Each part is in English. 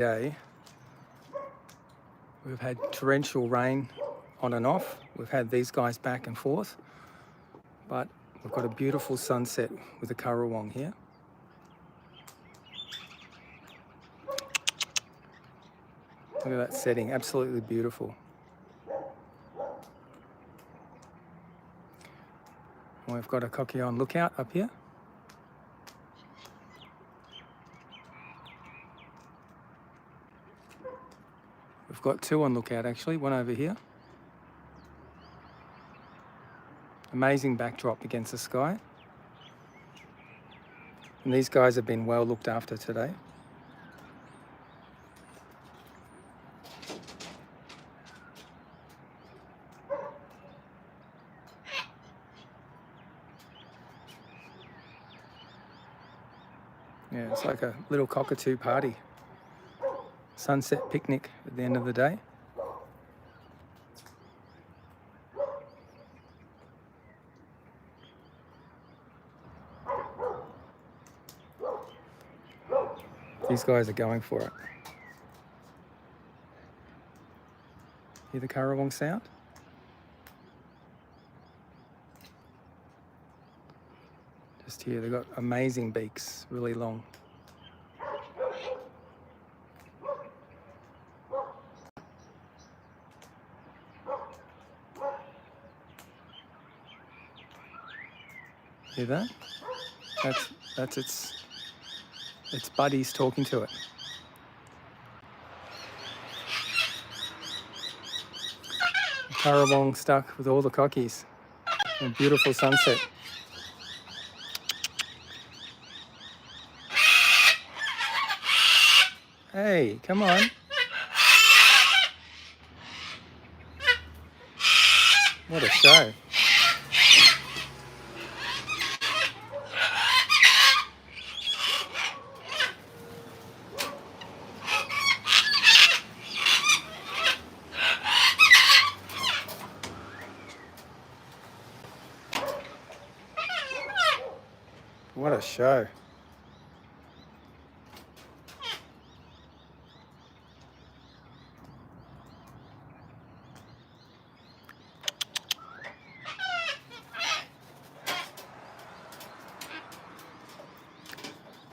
Day, we've had torrential rain on and off. We've had these guys back and forth, but we've got a beautiful sunset with the currawong here. Look at that setting, absolutely beautiful. And we've got a cockatoo on lookout up here. We've got two on lookout actually, one over here. Amazing backdrop against the sky. And these guys have been well looked after today. Yeah, it's like a little cockatoo party. Sunset picnic at the end of the day. These guys are going for it. Hear the currawong sound? Just here, they've got amazing beaks, really long. Hear that? That's its buddies talking to it. The currawong stuck with all the cockies. A beautiful sunset. Hey, come on. What a show. What a show.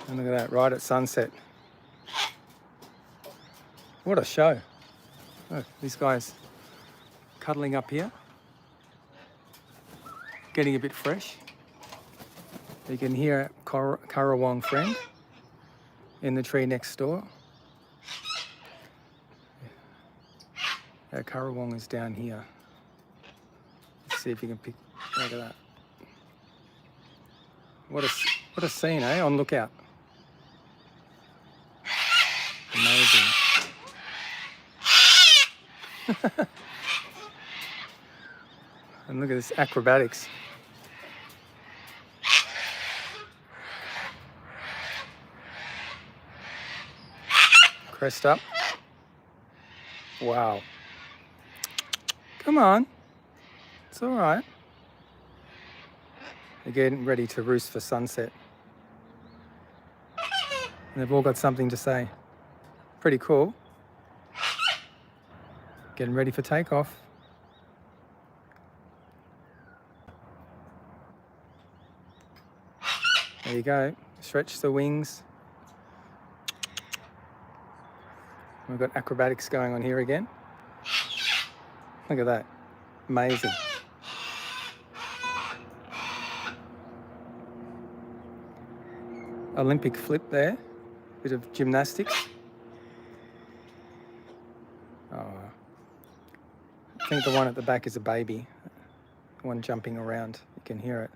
And look at that, right at sunset. What a show. Look, these guys cuddling up here. Getting a bit fresh. You can hear a currawong friend in the tree next door. Our currawong is down here. Let's see if you can pick. Look at that. What a scene, eh? On lookout. Amazing. And look at this acrobatics. Crest up. Wow. Come on. It's all right. They're getting ready to roost for sunset. And they've all got something to say. Pretty cool. Getting ready for takeoff. There you go. Stretch the wings. We've got acrobatics going on here again. Look at that. Amazing. Olympic flip there. Bit of gymnastics. Oh, I think the one at the back is a baby. The one jumping around. You can hear it.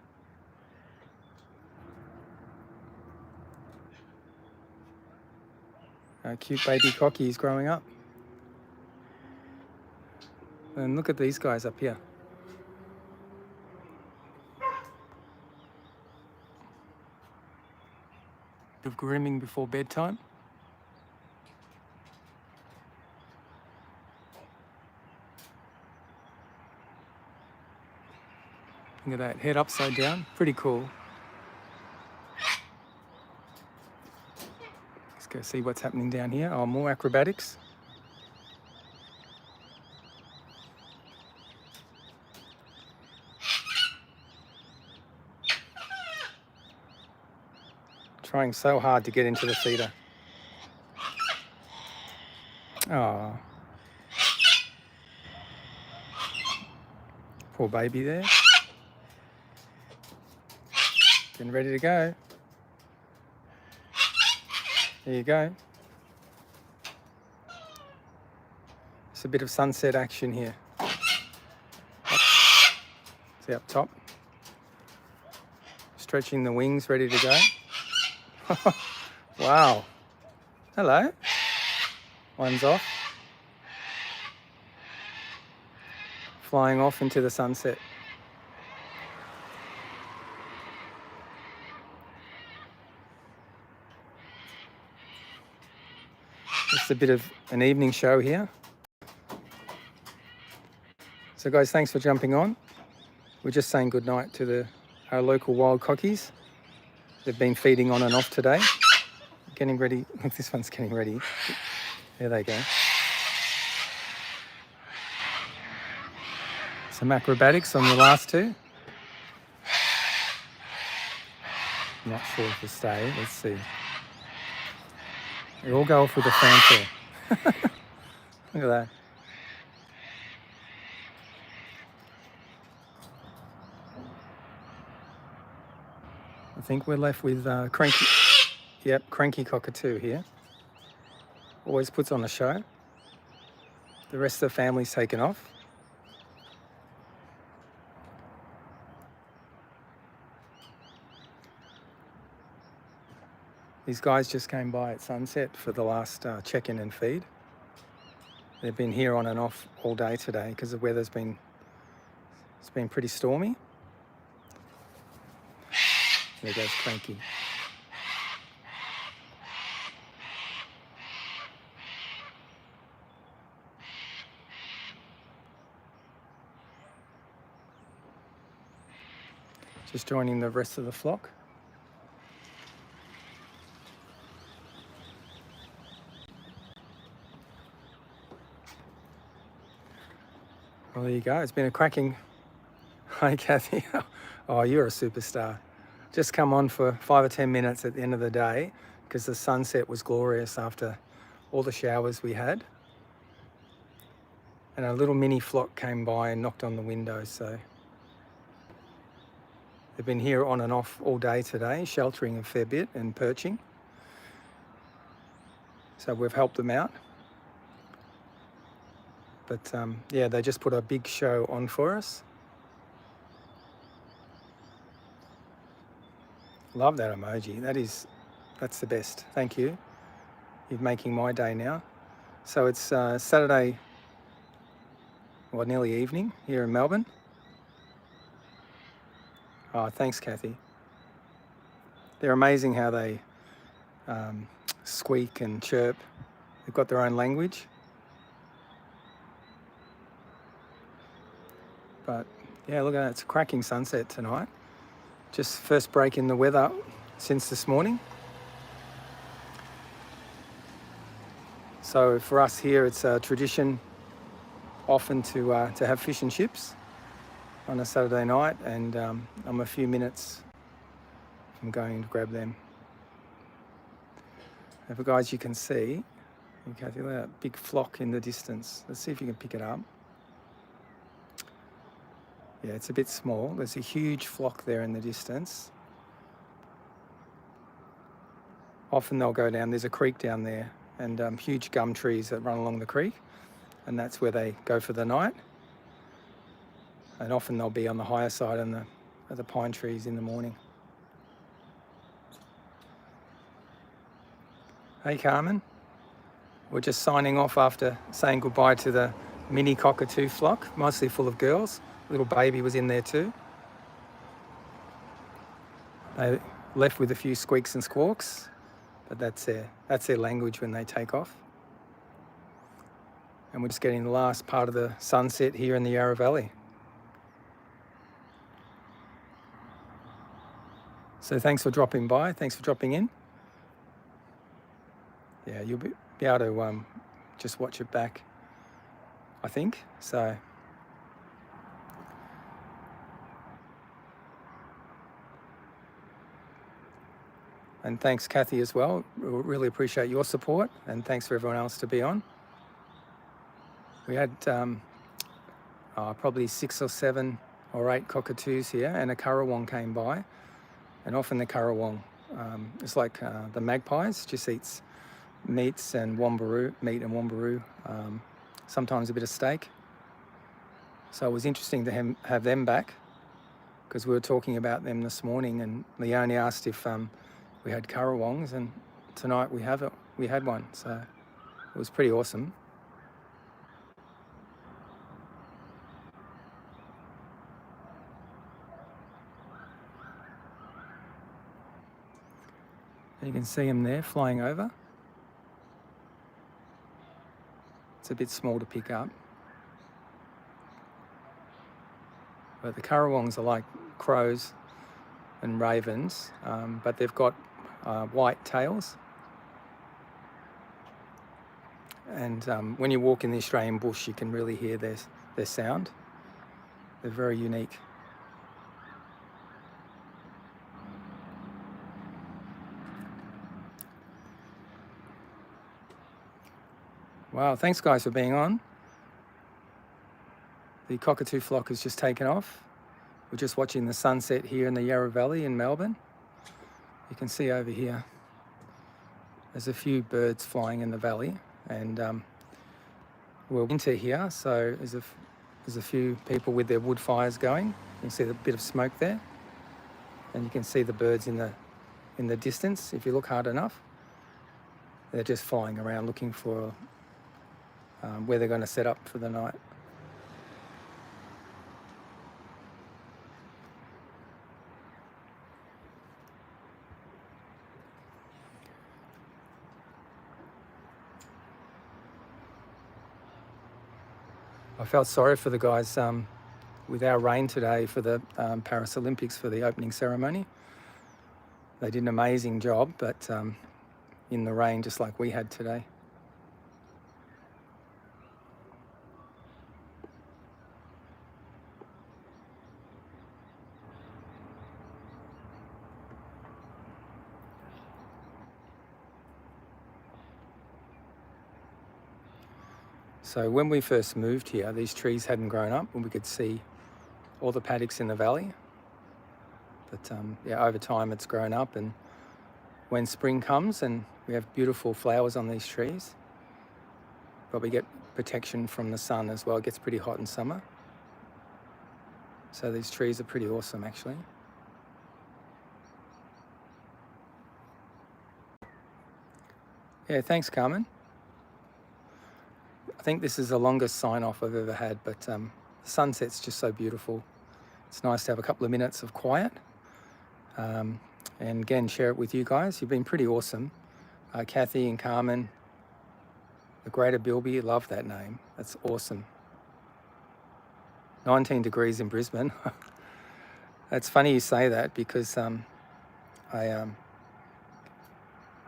Cute baby cockies growing up. And look at these guys up here. Bit of grooming before bedtime. Look at that, head upside down. Pretty cool. Let's go Go see what's happening down here. Oh, more acrobatics. Trying so hard to get into the feeder. Oh, poor baby there. Getting ready to go. There you go. It's a bit of sunset action here. See up top. Stretching the wings, ready to go. Wow. Hello. One's off. Flying off into the sunset. It's a bit of an evening show here. So guys, thanks for jumping on. We're just saying goodnight to our local wild cockies. They've been feeding on and off today. Getting ready. Look, this one's getting ready. There they go. Some acrobatics on the last two. Not sure if they stay. Let's see. They all go off with a fanfare. Look at that. I think we're left with cranky. Yep, cranky cockatoo here. Always puts on a show. The rest of the family's taken off. These guys just came by at sunset for the last check-in and feed. They've been here on and off all day today because the weather's been pretty stormy. There goes Cranky. Just joining the rest of the flock. Well, there you go. It's been a cracking... Hi, Kathy. Oh, you're a superstar. Just come on for 5 or 10 minutes at the end of the day because the sunset was glorious after all the showers we had. And a little mini flock came by and knocked on the window, so... They've been here on and off all day today, sheltering a fair bit and perching. So we've helped them out. But yeah, they just put a big show on for us. Love that emoji. That's the best. Thank you. You're making my day now. So it's Saturday, well, nearly evening here in Melbourne. Oh, thanks, Kathy. They're amazing how they squeak and chirp. They've got their own language. But yeah, look at that. It's a cracking sunset tonight. Just first break in the weather since this morning. So for us here, it's a tradition often to have fish and chips on a Saturday night, and I'm a few minutes from going to grab them. And for guys, you can see, Kathy, look at that big flock in the distance. Let's see if you can pick it up. Yeah, it's a bit small. There's a huge flock there in the distance. Often they'll go down, there's a creek down there, and huge gum trees that run along the creek, and that's where they go for the night. And often they'll be on the higher side of the pine trees in the morning. Hey Carmen, we're just signing off after saying goodbye to the mini cockatoo flock, mostly full of girls. Little baby was in there too. They left with a few squeaks and squawks, but that's their language when they take off. And we're just getting the last part of the sunset here in the Yarra Valley. So thanks for dropping by, thanks for dropping in. yeah, you'll be able to just watch it back, I think. So and thanks Kathy as well. We really appreciate your support, and thanks for everyone else to be on. We had probably 6 or 7 or 8 cockatoos here, and a currawong came by, and often the currawong is like the magpies, just eats meat and wombaroo, sometimes a bit of steak. So it was interesting to have them back, because we were talking about them this morning, and Leonie asked if we had currawongs, and tonight we had one, so it was pretty awesome. And you can see them there flying over. It's a bit small to pick up. But the currawongs are like crows and ravens, but they've got white tails. And when you walk in the Australian bush, you can really hear their sound. They're very unique. Wow, thanks guys for being on. The Cockatoo Flock has just taken off. We're just watching the sunset here in the Yarra Valley in Melbourne. You can see over here, there's a few birds flying in the valley, and we're winter here, so there's a few people with their wood fires going. You can see the bit of smoke there, and you can see the birds in the distance if you look hard enough. They're just flying around looking for where they're going to set up for the night. I felt sorry for the guys with our rain today for the Paris Olympics, for the opening ceremony. They did an amazing job, but in the rain just like we had today. So when we first moved here, these trees hadn't grown up and we could see all the paddocks in the valley. But yeah, over time it's grown up, and when spring comes and we have beautiful flowers on these trees, but we get protection from the sun as well. It gets pretty hot in summer. So these trees are pretty awesome actually. Yeah, thanks Carmen. I think this is the longest sign-off I've ever had, but the sunset's just so beautiful. It's nice to have a couple of minutes of quiet, and again, share it with you guys. You've been pretty awesome. Kathy and Carmen, the Greater Bilby, love that name. That's awesome. 19 degrees in Brisbane. That's funny you say that, because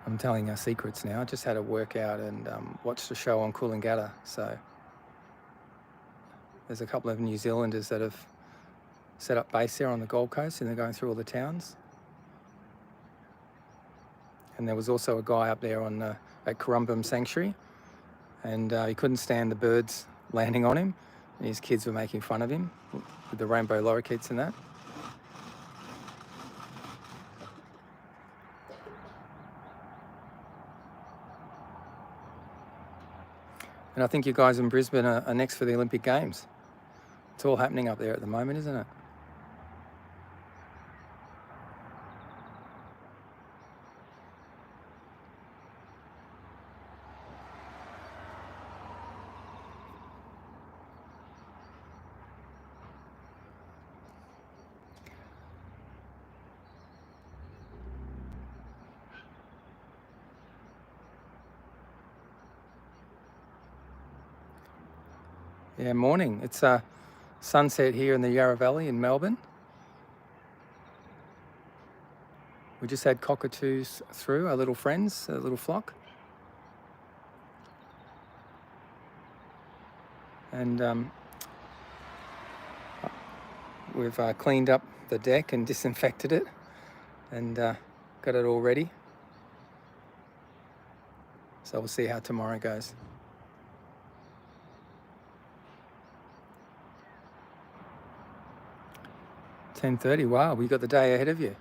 I'm telling our secrets now. I just had a workout and watched a show on Coolangatta. So there's a couple of New Zealanders that have set up base there on the Gold Coast, and they're going through all the towns. And there was also a guy up there at Corumbum Sanctuary, and he couldn't stand the birds landing on him, and his kids were making fun of him with the rainbow lorikeets and that. And I think you guys in Brisbane are next for the Olympic Games. It's all happening up there at the moment, isn't it? Yeah, morning. It's sunset here in the Yarra Valley in Melbourne. We just had cockatoos through, our little friends, a little flock. And we've cleaned up the deck and disinfected it, and got it all ready. So we'll see how tomorrow goes. 10:30. Wow, we got the day ahead of you.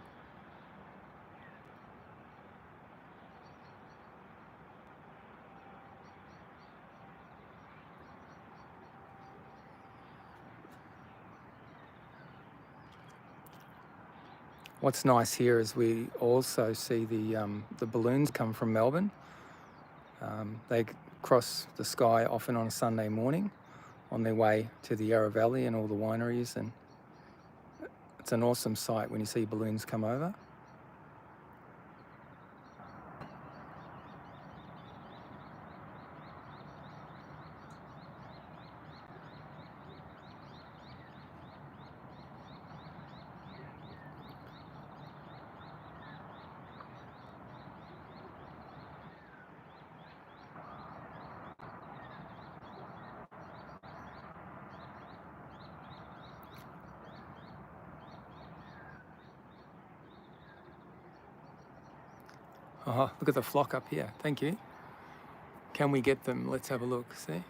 What's nice here is we also see the balloons come from Melbourne. They cross the sky often on a Sunday morning on their way to the Yarra Valley and all the wineries, and it's an awesome sight when you see balloons come over. Oh, look at the flock up here. Thank you. Can we get them? Let's have a look. See?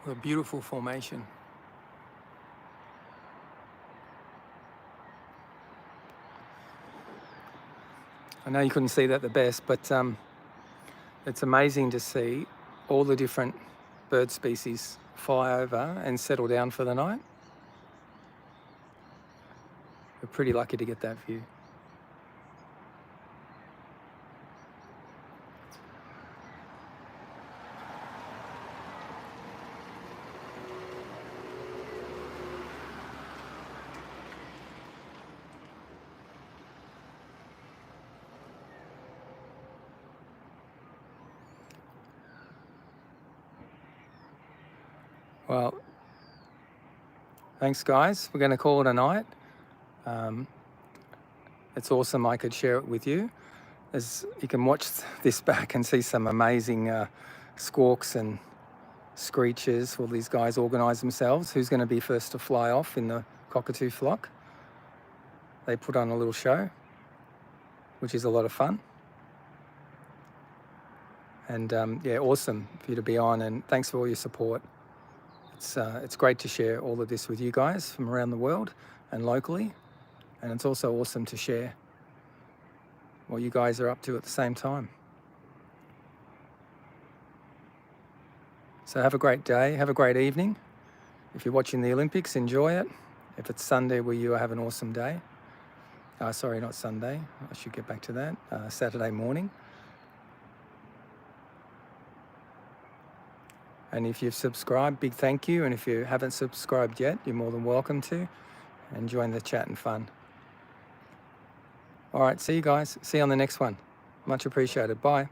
What a beautiful formation. I know you couldn't see that the best, but it's amazing to see all the different bird species fly over and settle down for the night. We're pretty lucky to get that view. Well, thanks guys. We're going to call it a night. It's awesome I could share it with you. As you can watch this back and see some amazing squawks and screeches. All these guys organise themselves. Who's going to be first to fly off in the cockatoo flock? They put on a little show, which is a lot of fun. And yeah, awesome for you to be on, and thanks for all your support. It's great to share all of this with you guys from around the world and locally, and it's also awesome to share what you guys are up to at the same time. So have a great day, have a great evening. If you're watching the Olympics, enjoy it. If it's Sunday where you have an awesome day. Sorry, not Sunday, I should get back to that. Saturday morning. And if you've subscribed, big thank you. And if you haven't subscribed yet, you're more than welcome to. And join the chat and fun. All right, see you guys. See you on the next one. Much appreciated. Bye.